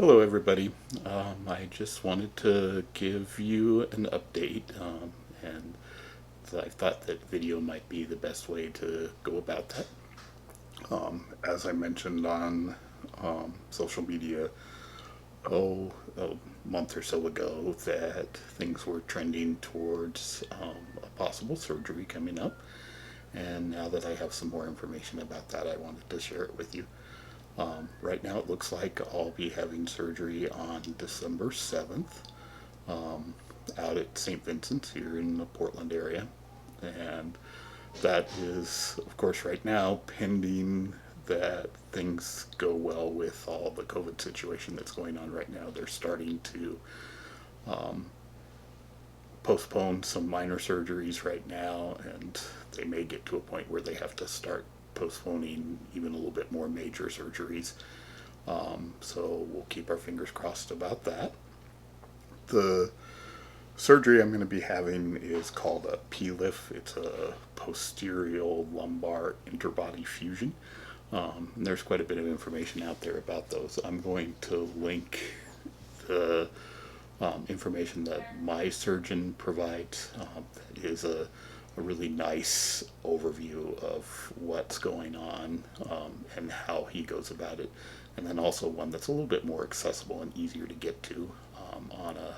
Hello, everybody. I just wanted to give you an update, and I thought that video might be the best way to go about that. As I mentioned on social media, a month or so ago, that things were trending towards a possible surgery coming up, and now that I have some more information about that, I wanted to share it with you. Right now, it looks like I'll be having surgery on December 7th out at St. Vincent's here in the Portland area. And that is, of course, right now pending that things go well with all the COVID situation that's going on right now. They're starting to postpone some minor surgeries right now, and they may get to a point where they have to start postponing even a little bit more major surgeries. So we'll keep our fingers crossed about that. The surgery I'm going to be having is called a PLIF. It's a posterior lumbar interbody fusion. There's quite a bit of information out there about those. I'm going to link the information that my surgeon provides. That is a really nice overview of what's going on and how he goes about it. And then also one that's a little bit more accessible and easier to get to on a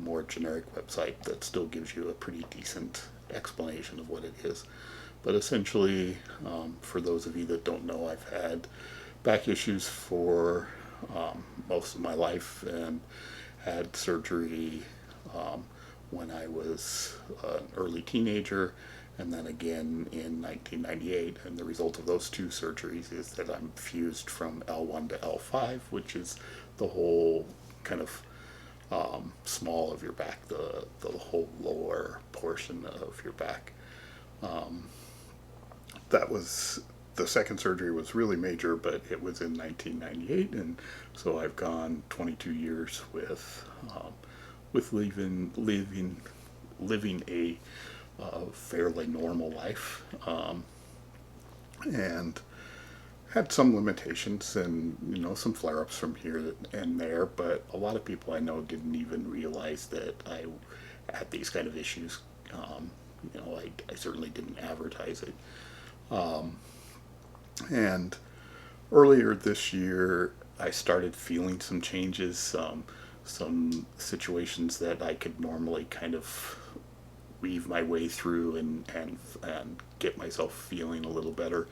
more generic website that still gives you a pretty decent explanation of what it is. But essentially, for those of you that don't know, I've had back issues for most of my life and had surgery when I was an early teenager and then again in 1998. And the result of those two surgeries is that I'm fused from L1 to L5, which is the whole kind of small of your back, the whole lower portion of your back. That was the second surgery was really major, but it was in 1998, and so I've gone 22 years with living a fairly normal life, and had some limitations and some flare-ups from here and there, but a lot of people I know didn't even realize that I had these kind of issues. I certainly didn't advertise it. And earlier this year, I started feeling some changes, some situations that I could normally kind of weave my way through and get myself feeling a little better.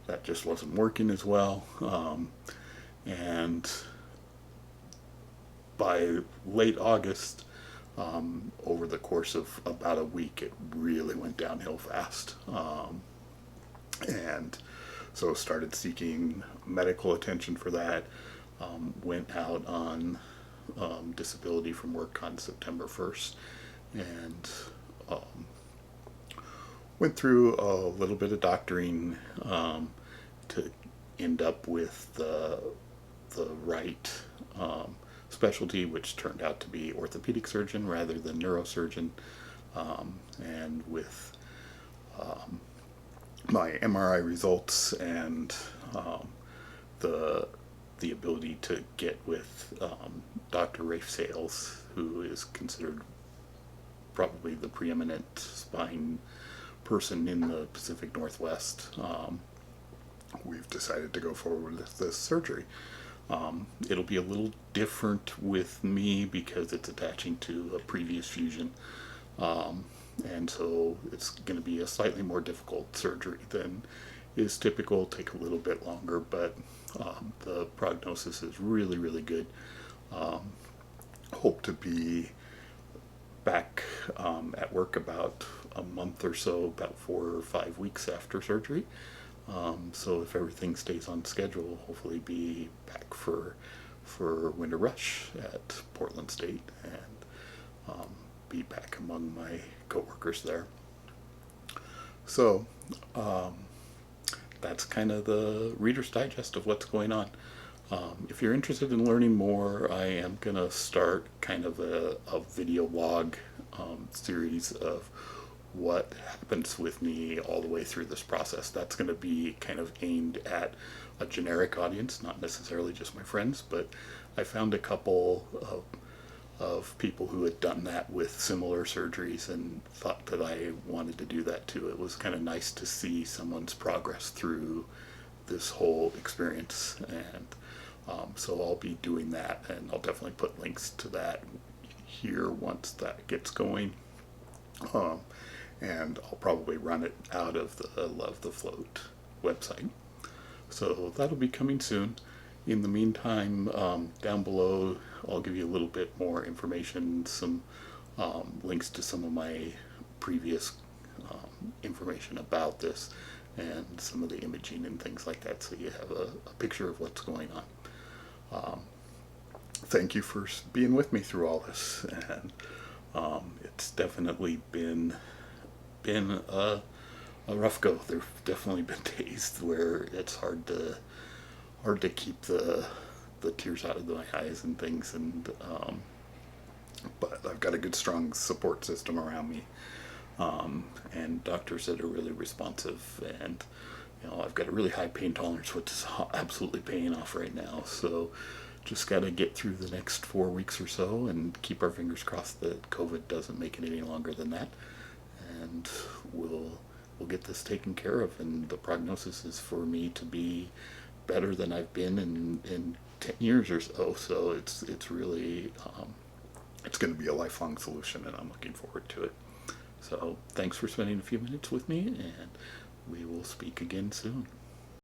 That just wasn't working as well. And by late August, over the course of about a week, it really went downhill fast. And so started seeking medical attention for that. Went out on disability from work on September 1st and went through a little bit of doctoring to end up with the right specialty, which turned out to be orthopedic surgeon rather than neurosurgeon. And with my MRI results and the the ability to get with Dr. Rafe Sales, who is considered probably the preeminent spine person in the Pacific Northwest, we've decided to go forward with this surgery. It'll be a little different with me because it's attaching to a previous fusion. And so it's going to be a slightly more difficult surgery than is typical, take a little bit longer, but the prognosis is really, really good. Hope to be back at work about a month or so, about 4 or 5 weeks after surgery. So if everything stays on schedule, hopefully be back for Winter Rush at Portland State and be back among my coworkers there. So that's kind of the Reader's Digest of what's going on. If you're interested in learning more, I am going to start kind of a video log series of what happens with me all the way through this process. That's going to be kind of aimed at a generic audience, not necessarily just my friends, but I found a couple of people who had done that with similar surgeries and thought that I wanted to do that too. It was kind of nice to see someone's progress through this whole experience, and so I'll be doing that, and I'll definitely put links to that here once that gets going. Um, and I'll probably run it out of the Love the Float website. So that'll be coming soon. In the meantime, down below, I'll give you a little bit more information, some links to some of my previous information about this, and some of the imaging and things like that, so you have a picture of what's going on. Thank you for being with me through all this, and it's definitely been a rough go. There've definitely been days where it's hard to keep the tears out of my eyes and things, and but I've got a good strong support system around me, and doctors that are really responsive, and I've got a really high pain tolerance, which is absolutely paying off right now. So just got to get through the next 4 weeks or so and keep our fingers crossed that COVID doesn't make it any longer than that, and we'll get this taken care of. And the prognosis is for me to be better than I've been in 10 years or so. So it's really it's going to be a lifelong solution, and I'm looking forward to it. So thanks for spending a few minutes with me, and we will speak again soon.